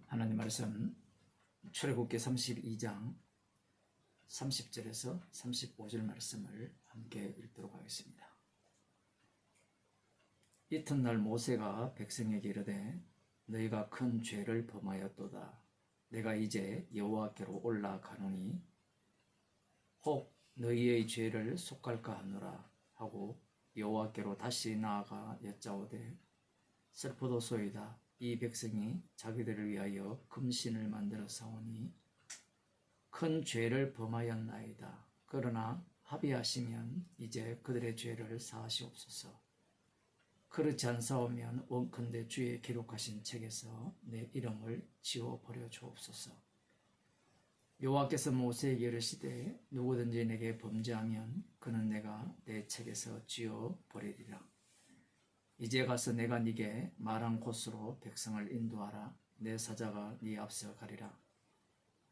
하나님 말씀 출애굽기 32장 30절에서 35절 말씀을 함께 읽도록 하겠습니다. 이튿날 모세가 백성에게 이르되 너희가 큰 죄를 범하였도다. 내가 이제 여호와께로 올라가노니 혹 너희의 죄를 속할까 하노라 하고 여호와께로 다시 나아가 여짜오되 슬프도소이다. 이 백성이 자기들을 위하여 금신을 만들어 사오니 큰 죄를 범하였나이다. 그러나 합의하시면 이제 그들의 죄를 사하시옵소서. 그렇지 않사오면 원컨대 주의 기록하신 책에서 내 이름을 지워버려 주옵소서. 여호와께서 모세에게 이르시되 누구든지 내게 범죄하면 그는 내가 내 책에서 지워버리리라. 이제 가서 내가 네게 말한 곳으로 백성을 인도하라. 내 사자가 네 앞서 가리라.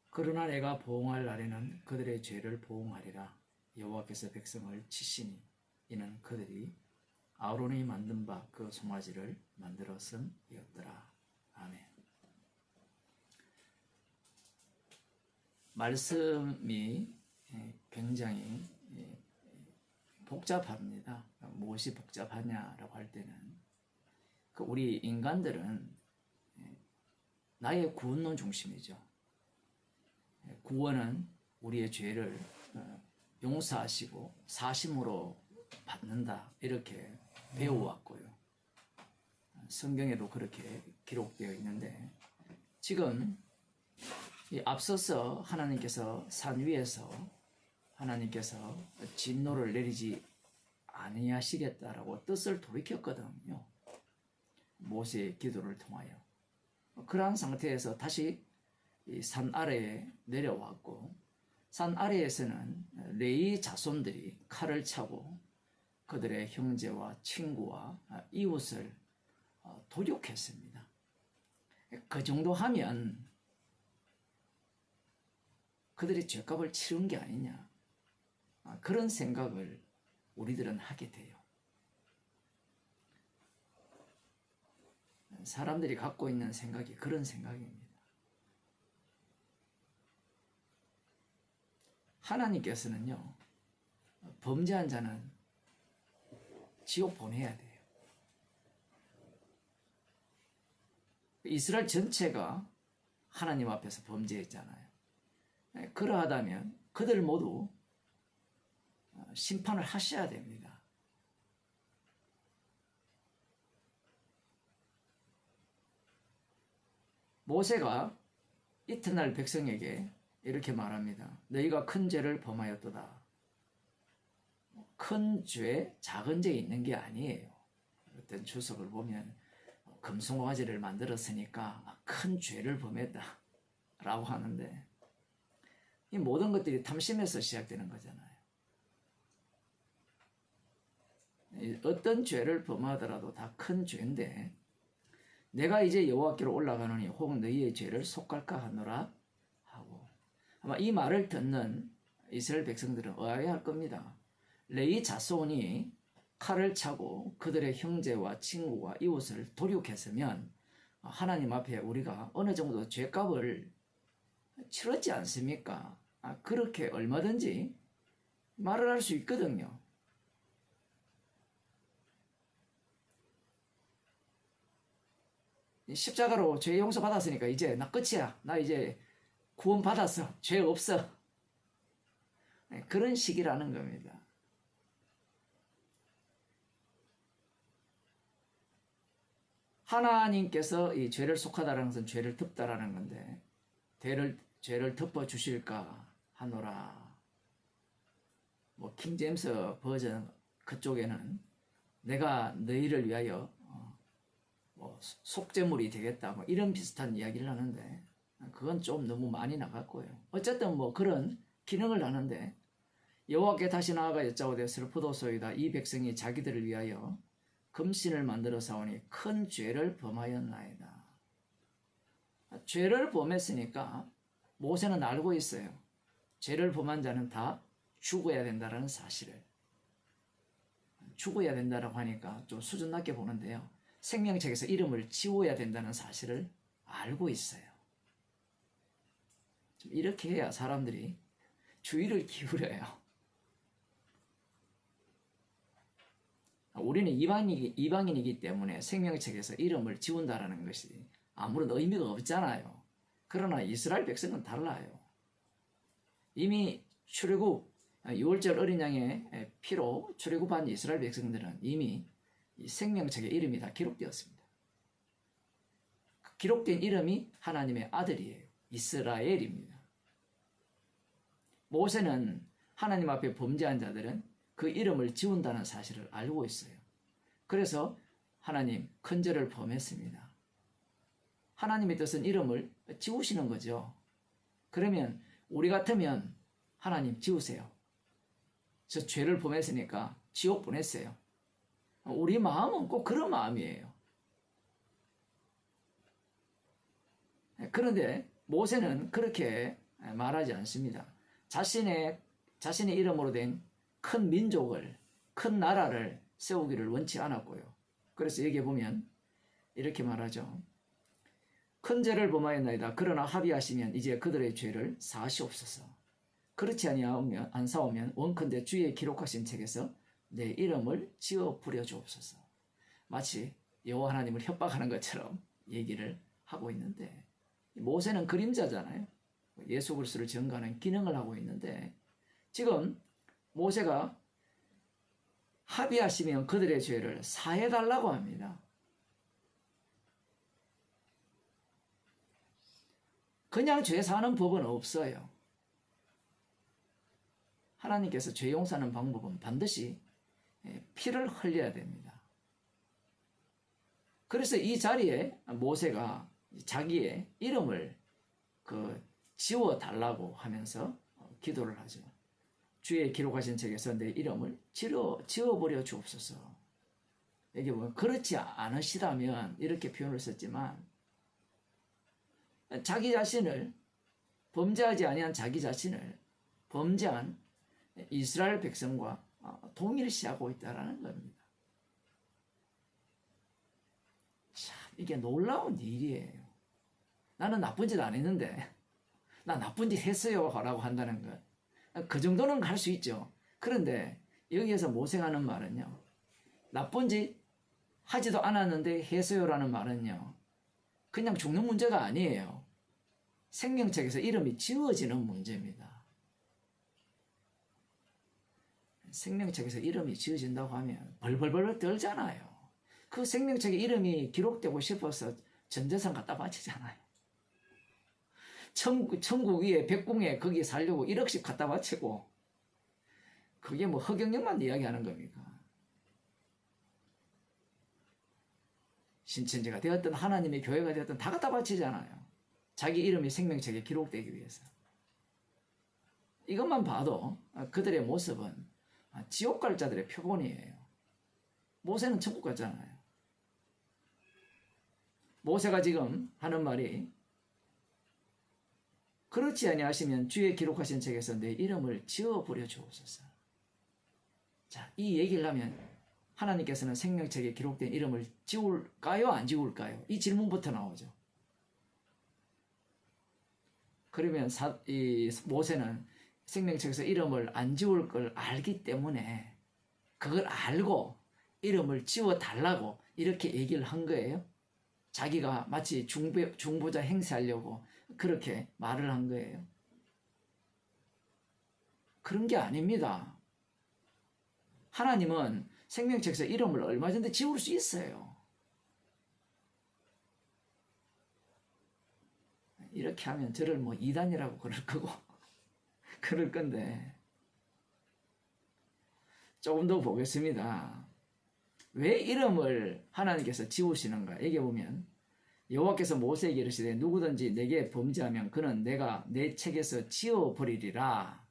그러나 내가 보응할 날에는 그들의 죄를 보응하리라. 여호와께서 백성을 치시니 이는 그들이 아론이 만든 바 그 송아지를 만들었음이었더라. 아멘. 말씀이 굉장히 복잡합니다. 무엇이 복잡하냐라고 할 때는 우리 인간들은 나의 구원론 중심이죠. 구원은 우리의 죄를 용서하시고 사심으로 받는다, 이렇게 배워왔고요. 성경에도 그렇게 기록되어 있는데 지금 앞서서 하나님께서 산 위에서 하나님께서 진노를 내리지 아니하시겠다라고 뜻을 돌이켰거든요. 모세의 기도를 통하여. 그러한 상태에서 다시 산 아래에 내려왔고, 산 아래에서는 레위 자손들이 칼을 차고 그들의 형제와 친구와 이웃을 도륙했습니다. 그 정도 하면 그들이 죄값을 치른 게 아니냐, 그런 생각을 우리들은 하게 돼요. 사람들이 갖고 있는 생각이 그런 생각입니다. 하나님께서는요, 범죄한 자는 지옥 보내야 돼요. 이스라엘 전체가 하나님 앞에서 범죄했잖아요. 그러하다면 그들 모두 심판을 하셔야 됩니다. 모세가 이튿날 백성에게 이렇게 말합니다. 너희가 큰 죄를 범하였도다. 큰 죄, 작은 죄 있는 게 아니에요. 어떤 주석을 보면 금송아지를 만들었으니까 큰 죄를 범했다 라고 하는데, 이 모든 것들이 탐심에서 시작되는 거잖아요. 어떤 죄를 범하더라도 다 큰 죄인데, 내가 이제 여호와께로 올라가노니 혹 너희의 죄를 속할까 하노라 하고, 아마 이 말을 듣는 이스라엘 백성들은 의아해할 겁니다. 레위 자손이 칼을 차고 그들의 형제와 친구와 이웃을 도륙했으면 하나님 앞에 우리가 어느 정도 죄값을 치렀지 않습니까? 그렇게 얼마든지 말을 할 수 있거든요. 십자가로 죄 용서 받았으니까 이제 나 끝이야. 나 이제 구원 받았어. 죄 없어. 그런 식이라는 겁니다. 하나님께서 이 죄를 속하다라는 것은 죄를 덮다라는 건데, 죄를 덮어 주실까 하노라. 킹제임스 버전 그쪽에는 내가 너희를 위하여 속죄물이 되겠다, 이런 비슷한 이야기를 하는데, 그건 좀 너무 많이 나갔고요. 어쨌든 그런 기능을 하는데, 여호와께 다시 나아가 여짜오되 슬프도소이다. 이 백성이 자기들을 위하여 금신을 만들어 사오니 큰 죄를 범하였나이다. 죄를 범했으니까 모세는 알고 있어요. 죄를 범한 자는 다 죽어야 된다는 사실을. 죽어야 된다라고 하니까 좀 수준 낮게 보는데요, 생명책에서 이름을 지워야 된다는 사실을 알고 있어요. 좀 이렇게 해야 사람들이 주의를 기울여요. 우리는 이방인이기 때문에 생명책에서 이름을 지운다라는 것이 아무런 의미가 없잖아요. 그러나 이스라엘 백성은 달라요. 이미 출애굽 6월절 어린 양의 피로 출애굽한 이스라엘 백성들은 이미 이 생명책에 이름이 다 기록되었습니다. 기록된 이름이 하나님의 아들이에요. 이스라엘입니다. 모세는 하나님 앞에 범죄한 자들은 그 이름을 지운다는 사실을 알고 있어요. 그래서 하나님 큰 죄를 범했습니다. 하나님의 뜻은 이름을 지우시는 거죠. 그러면 우리 같으면 하나님 지우세요. 저 죄를 범했으니까 지옥 보냈어요. 우리 마음은 꼭 그런 마음이에요. 그런데 모세는 그렇게 말하지 않습니다. 자신의 이름으로 된 큰 민족을, 큰 나라를 세우기를 원치 않았고요. 그래서 여기에 보면 이렇게 말하죠. 큰 죄를 범하였나이다. 그러나 합의하시면 이제 그들의 죄를 사하시옵소서. 그렇지 안 사오면 원컨대 주의 기록하신 책에서 내 이름을 지어 부려주옵소서. 마치 여호와 하나님을 협박하는 것처럼 얘기를 하고 있는데, 모세는 그림자잖아요. 예수 그리스도를 증거하는 기능을 하고 있는데, 지금 모세가 합의하시면 그들의 죄를 사해달라고 합니다. 그냥 죄 사는 법은 없어요. 하나님께서 죄 용서하는 방법은 반드시 피를 흘려야 됩니다. 그래서 이 자리에 모세가 자기의 이름을 지워달라고 하면서 기도를 하죠. 주의 기록하신 책에서 내 이름을 지워버려 주옵소서. 여기 보면 그렇지 않으시다면 이렇게 표현을 썼지만, 자기 자신을, 범죄하지 아니한 자기 자신을 범죄한 이스라엘 백성과 동일시하고 있다는 겁니다. 참 이게 놀라운 일이에요. 나는 나쁜 짓 안 했는데 나 나쁜 짓 했어요 라고 한다는 것, 그 정도는 할 수 있죠. 그런데 여기에서 모세가 하는 말은요, 나쁜 짓 하지도 않았는데 했어요라는 말은요, 그냥 죽는 문제가 아니에요. 생명책에서 이름이 지워지는 문제입니다. 생명책에서 이름이 지워진다고 하면 벌벌벌 떨잖아요. 그 생명책에 이름이 기록되고 싶어서 전 재산 갖다 바치잖아요. 천국 위에 백궁에 거기에 살려고 1억씩 갖다 바치고, 그게 뭐 허경영만 이야기하는 겁니까? 신천지가 되었든 하나님의 교회가 되었든 다 갖다 바치잖아요. 자기 이름이 생명책에 기록되기 위해서. 이것만 봐도 그들의 모습은 지옥 갈 자들의 표본이에요. 모세는 천국 갔잖아요. 모세가 지금 하는 말이, 그렇지 아니하시면 주의 기록하신 책에서 내 이름을 지워버려 주옵소서. 자, 이 얘기를 하면 하나님께서는 생명책에 기록된 이름을 지울까요? 안 지울까요? 이 질문부터 나오죠. 그러면 이 모세는 생명책에서 이름을 안 지울 걸 알기 때문에 그걸 알고 이름을 지워달라고 이렇게 얘기를 한 거예요. 자기가 마치 중보자 행세하려고 그렇게 말을 한 거예요. 그런 게 아닙니다. 하나님은 생명책에서 이름을 얼마든지 지울 수 있어요. 이렇게 하면 저를 뭐 이단이라고 그럴 거고 그럴 건데, 조금 더 보겠습니다. 왜 이름을 하나님께서 지우시는가? 여기 보면 여호와께서 모세에게 이르시되 누구든지 내게 범죄하면 그는 내가 내 책에서 지워버리리라.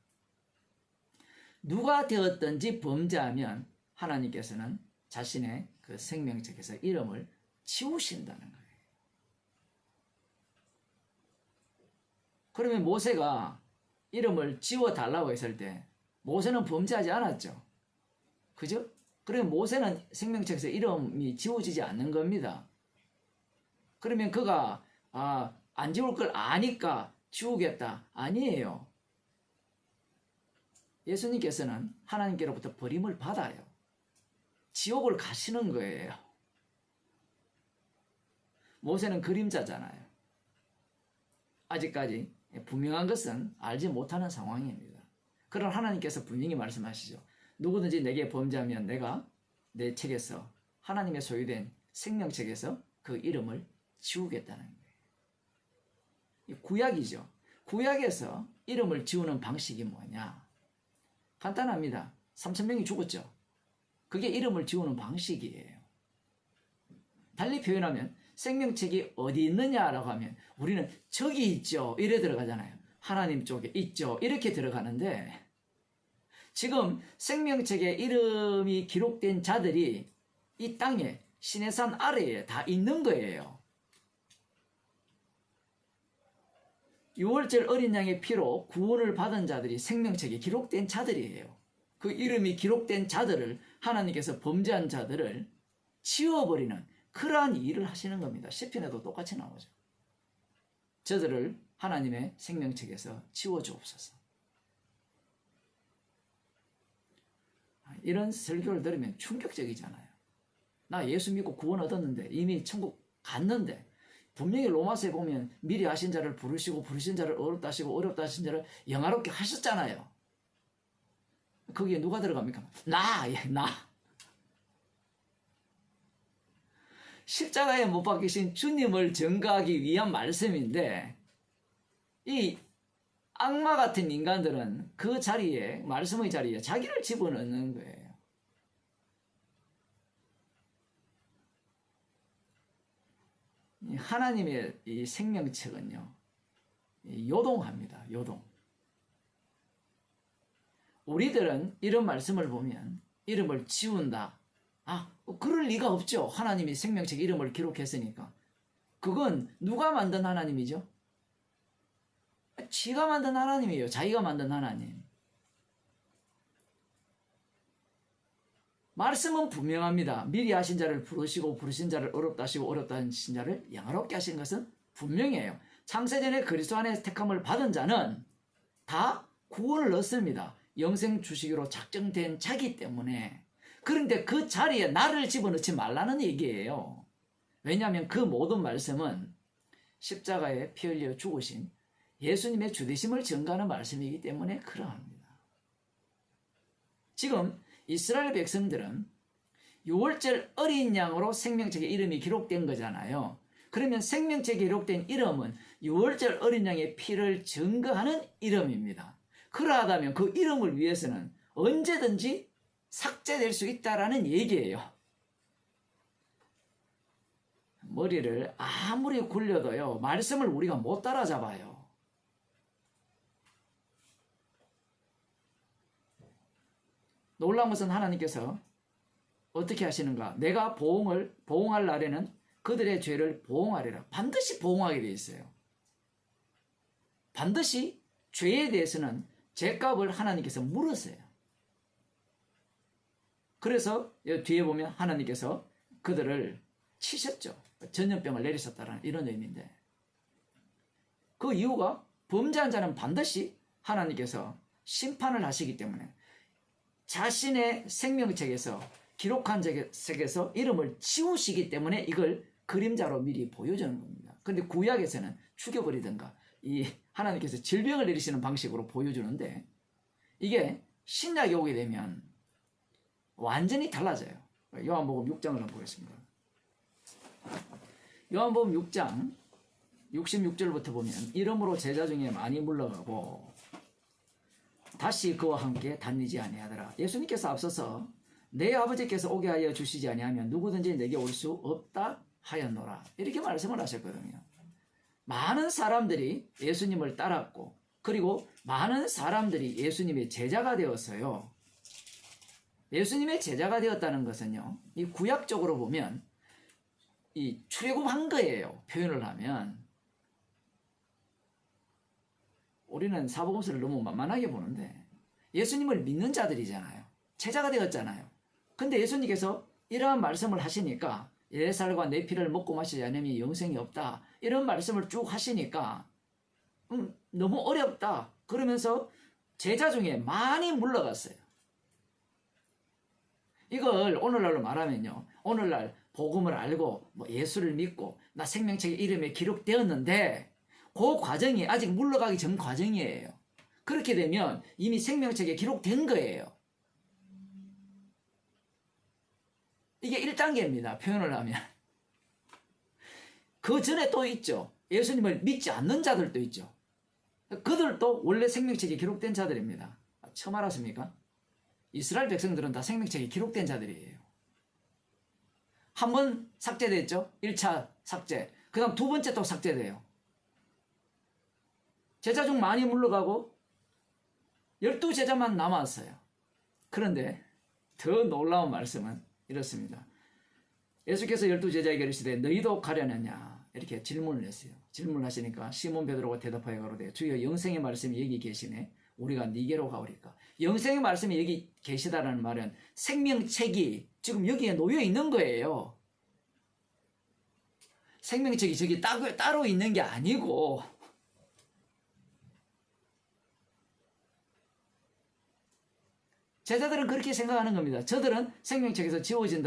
누가 되었든지 범죄하면 하나님께서는 자신의 그 생명책에서 이름을 지우신다는 거예요. 그러면 모세가 이름을 지워달라고 했을 때 모세는 범죄하지 않았죠. 그죠? 그러면 모세는 생명책에서 이름이 지워지지 않는 겁니다. 그러면 그가 안 지울 걸 아니까 지우겠다. 아니에요. 예수님께서는 하나님께로부터 버림을 받아요. 지옥을 가시는 거예요. 모세는 그림자잖아요. 아직까지 분명한 것은 알지 못하는 상황입니다. 그러나 하나님께서 분명히 말씀하시죠. 누구든지 내게 범죄하면 내가 내 책에서, 하나님의 소유된 생명책에서 그 이름을 지우겠다는 거예요. 이 구약이죠. 구약에서 이름을 지우는 방식이 뭐냐? 간단합니다. 3,000명이 죽었죠. 그게 이름을 지우는 방식이에요. 달리 표현하면 생명책이 어디 있느냐라고 하면 우리는 저기 있죠. 이래 들어가잖아요. 하나님 쪽에 있죠. 이렇게 들어가는데 지금 생명책에 이름이 기록된 자들이 이 땅에 시내산 아래에 다 있는 거예요. 6월절 어린 양의 피로 구원을 받은 자들이 생명책에 기록된 자들이에요. 그 이름이 기록된 자들을, 하나님께서 범죄한 자들을 지워버리는 그러한 일을 하시는 겁니다. 시편에도 똑같이 나오죠. 저들을 하나님의 생명책에서 지워주옵소서. 이런 설교를 들으면 충격적이잖아요. 나 예수 믿고 구원 얻었는데, 이미 천국 갔는데, 분명히 로마서에 보면 미리 하신 자를 부르시고 부르신 자를 어렵다 하시고 어렵다 하신 자를 영화롭게 하셨잖아요. 거기에 누가 들어갑니까? 나. 십자가에 못 박히신 주님을 증거하기 위한 말씀인데 이 악마 같은 인간들은 그 자리에, 말씀의 자리에 자기를 집어넣는 거예요. 하나님의 이 생명책은요, 요동합니다. 요동. 우리들은 이런 말씀을 보면 이름을 지운다. 그럴 리가 없죠. 하나님이 생명책 이름을 기록했으니까. 그건 누가 만든 하나님이죠? 지가 만든 하나님이에요. 자기가 만든 하나님. 말씀은 분명합니다. 미리 하신 자를 부르시고 부르신 자를 어렵다 하시고 어렵다 하신 자를 영화롭게 하신 것은 분명해요. 창세전에 그리스도 안에 택함을 받은 자는 다 구원을 얻습니다. 영생 주시기로 작정된 자기 때문에. 그런데 그 자리에 나를 집어넣지 말라는 얘기예요. 왜냐하면 그 모든 말씀은 십자가에 피 흘려 죽으신 예수님의 주되심을 증거하는 말씀이기 때문에 그러합니다. 지금 이스라엘 백성들은 6월절 어린 양으로 생명책에 이름이 기록된 거잖아요. 그러면 생명책에 기록된 이름은 6월절 어린 양의 피를 증거하는 이름입니다. 그러하다면 그 이름을 위해서는 언제든지 삭제될 수 있다라는 얘기예요. 머리를 아무리 굴려도요, 말씀을 우리가 못 따라잡아요. 놀라운 것은 하나님께서 어떻게 하시는가? 내가 보응할 날에는 그들의 죄를 보응하리라. 반드시 보응하게 되어 있어요. 반드시 죄에 대해서는 죄값을 하나님께서 물으세요. 그래서 뒤에 보면 하나님께서 그들을 치셨죠. 전염병을 내리셨다는 이런 의미인데, 그 이유가 범죄한 자는 반드시 하나님께서 심판을 하시기 때문에 자신의 생명책에서, 기록한 책에서 이름을 지우시기 때문에 이걸 그림자로 미리 보여주는 겁니다. 그런데 구약에서는 죽여버리든가 이 하나님께서 질병을 내리시는 방식으로 보여주는데, 이게 신약에 오게 되면 완전히 달라져요. 요한복음 6장을 한번 보겠습니다. 요한복음 6장 66절부터 보면, 이름으로 제자 중에 많이 물러가고 다시 그와 함께 다니지 아니하더라. 예수님께서 앞서서 내 아버지께서 오게 하여 주시지 아니하면 누구든지 내게 올 수 없다 하였노라, 이렇게 말씀을 하셨거든요. 많은 사람들이 예수님을 따랐고, 그리고 많은 사람들이 예수님의 제자가 되었어요. 예수님의 제자가 되었다는 것은요, 이 구약적으로 보면 이 출애굽한 거예요. 표현을 하면 우리는 사복음서를 너무 만만하게 보는데, 예수님을 믿는 자들이잖아요. 제자가 되었잖아요. 근데 예수님께서 이러한 말씀을 하시니까, 내 살과 내 피를 먹고 마시지 않으면 영생이 없다, 이런 말씀을 쭉 하시니까 너무 어렵다. 그러면서 제자 중에 많이 물러갔어요. 이걸 오늘날로 말하면요. 오늘날 복음을 알고 뭐 예수를 믿고 나 생명책의 이름에 기록되었는데 그 과정이 아직 물러가기 전 과정이에요. 그렇게 되면 이미 생명책에 기록된 거예요. 이게 1단계입니다. 표현을 하면. 그 전에 또 있죠. 예수님을 믿지 않는 자들도 있죠. 그들도 원래 생명책에 기록된 자들입니다. 처음 알았습니까? 이스라엘 백성들은 다 생명책에 기록된 자들이에요. 한 번 삭제됐죠? 1차 삭제. 그 다음 두 번째 또 삭제돼요. 제자 중 많이 물러가고 12제자만 남았어요. 그런데 더 놀라운 말씀은 이렇습니다. 예수께서 12제자에게 이르시되 너희도 가려느냐 이렇게 질문을 했어요. 질문을 하시니까 시몬 베드로가 대답하여 가로되 주여 영생의 말씀이 여기 계시네. 우리가 니게로 가오리까. 영생의 말씀이 여기 계시다라는 말은 생명책이 지금 여기에 놓여 있는 거예요. 생명책이 저기 따로 있는 게 아니고 제자들은 그렇게 생각하는 겁니다. 저들은 생명책에서 지워진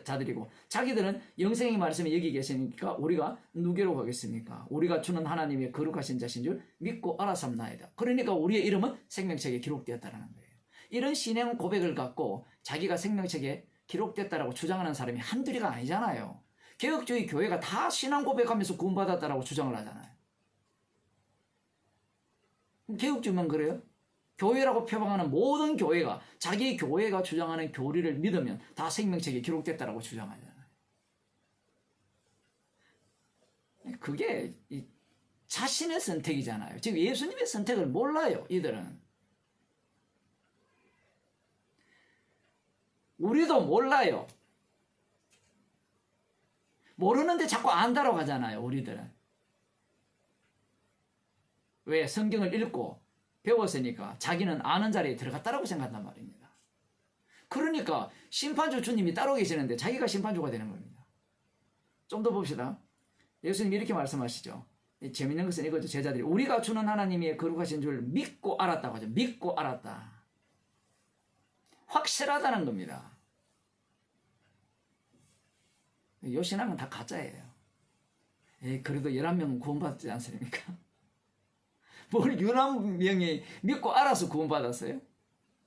자들이고 자기들은 영생의 말씀이 여기 계시니까 우리가 누구로 가겠습니까? 우리가 주는 하나님의 거룩하신 자신 줄 믿고 알았습나이다. 그러니까 우리의 이름은 생명책에 기록되었다는 거예요. 이런 신앙 고백을 갖고 자기가 생명책에 기록됐다라고 주장하는 사람이 한둘이가 아니잖아요. 개혁주의 교회가 다 신앙 고백하면서 구원받았다라고 주장을 하잖아요. 개혁주의만 그래요? 교회라고 표방하는 모든 교회가 자기 교회가 주장하는 교리를 믿으면 다 생명책에 기록됐다라고 주장하잖아요. 그게 자신의 선택이잖아요. 지금 예수님의 선택을 몰라요. 이들은. 우리도 몰라요. 모르는데 자꾸 안다라고 하잖아요. 우리들은. 왜? 성경을 읽고 배웠으니까 자기는 아는 자리에 들어갔다라고 생각한단 말입니다. 그러니까 심판주 주님이 따로 계시는데 자기가 심판주가 되는 겁니다. 좀 더 봅시다. 예수님이 이렇게 말씀하시죠. 재밌는 것은 이거죠. 제자들이 우리가 주는 하나님이 거룩하신 줄 믿고 알았다고 하죠. 믿고 알았다. 확실하다는 겁니다. 요 신앙은 다 가짜예요. 그래도 11명은 구원받지 않습니까? 뭘 11명이 믿고 알아서 구원받았어요?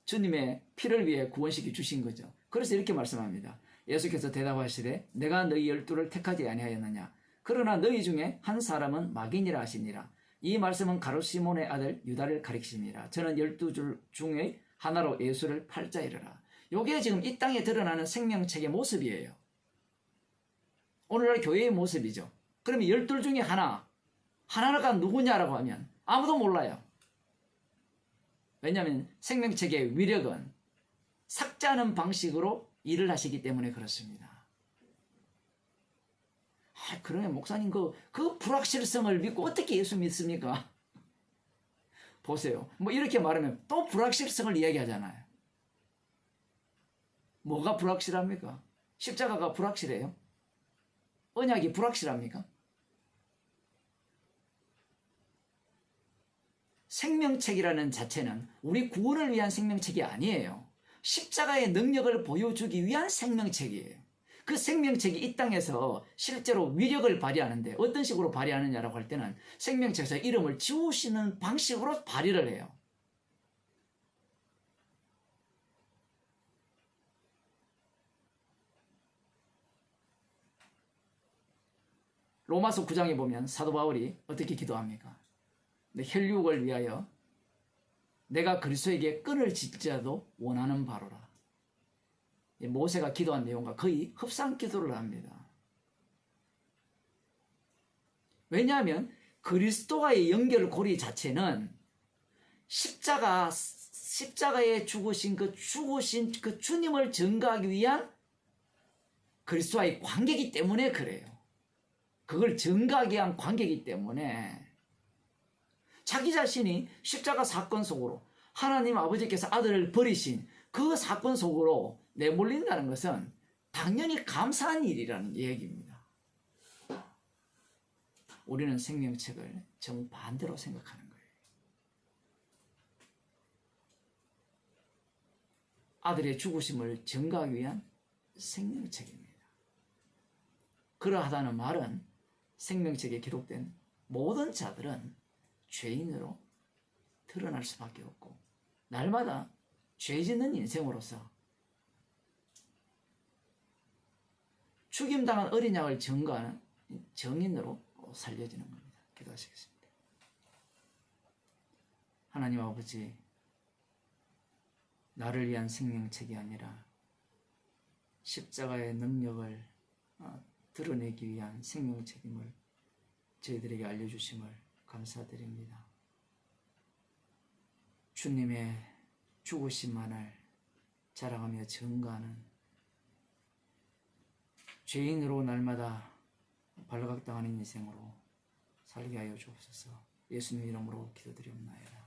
주님의 피를 위해 구원시켜 주신 거죠. 그래서 이렇게 말씀합니다. 예수께서 대답하시되 내가 너희 12를 택하지 아니하였느냐. 그러나 너희 중에 한 사람은 마귀니라 하시니라. 이 말씀은 가롯 시몬의 아들 유다를 가리키십니다. 저는 12줄 중에 하나로 예수를 팔자이르라. 요게 지금 이 땅에 드러나는 생명책의 모습이에요. 오늘날 교회의 모습이죠. 그러면 12 중에 하나가 누구냐라고 하면 아무도 몰라요. 왜냐하면 생명책의 위력은 삭제하는 방식으로 일을 하시기 때문에 그렇습니다. 그러면 목사님 그 불확실성을 믿고 어떻게 예수 믿습니까? 보세요. 뭐 이렇게 말하면 또 불확실성을 이야기하잖아요. 뭐가 불확실합니까? 십자가가 불확실해요? 언약이 불확실합니까? 생명책이라는 자체는 우리 구원을 위한 생명책이 아니에요. 십자가의 능력을 보여주기 위한 생명책이에요. 그 생명책이 이 땅에서 실제로 위력을 발휘하는데 어떤 식으로 발휘하느냐라고 할 때는 생명책에서 이름을 지우시는 방식으로 발휘를 해요. 로마서 9장에 보면 사도 바울이 어떻게 기도합니까? 혈육을 위하여 내가 그리스도에게 끈을 짓지라도 원하는 바로라. 모세가 기도한 내용과 거의 흡사한 기도를 합니다. 왜냐하면 그리스도와의 연결 고리 자체는 십자가에 죽으신 그 주님을 증거하기 위한 그리스도와의 관계이기 때문에 그래요. 그걸 증거하기 위한 관계이기 때문에 자기 자신이 십자가 사건 속으로 하나님 아버지께서 아들을 버리신 그 사건 속으로 내몰린다는 것은 당연히 감사한 일이라는 얘기입니다. 우리는 생명책을 정반대로 생각하는 거예요. 아들의 죽으심을 증거하기 위한 생명책입니다. 그러하다는 말은 생명책에 기록된 모든 자들은 죄인으로 드러날 수밖에 없고 날마다 죄 짓는 인생으로서 죽임당한 어린 양을 증거하는 정인으로 살려지는 겁니다. 기도하시겠습니다. 하나님 아버지, 나를 위한 생명책이 아니라 십자가의 능력을 드러내기 위한 생명책임을 저희들에게 알려주심을 감사드립니다. 주님의 죽으심만을 자랑하며 증거하는 죄인으로 날마다 발각당하는 인생으로 살게 하여 주옵소서. 예수님 이름으로 기도드리옵나이다.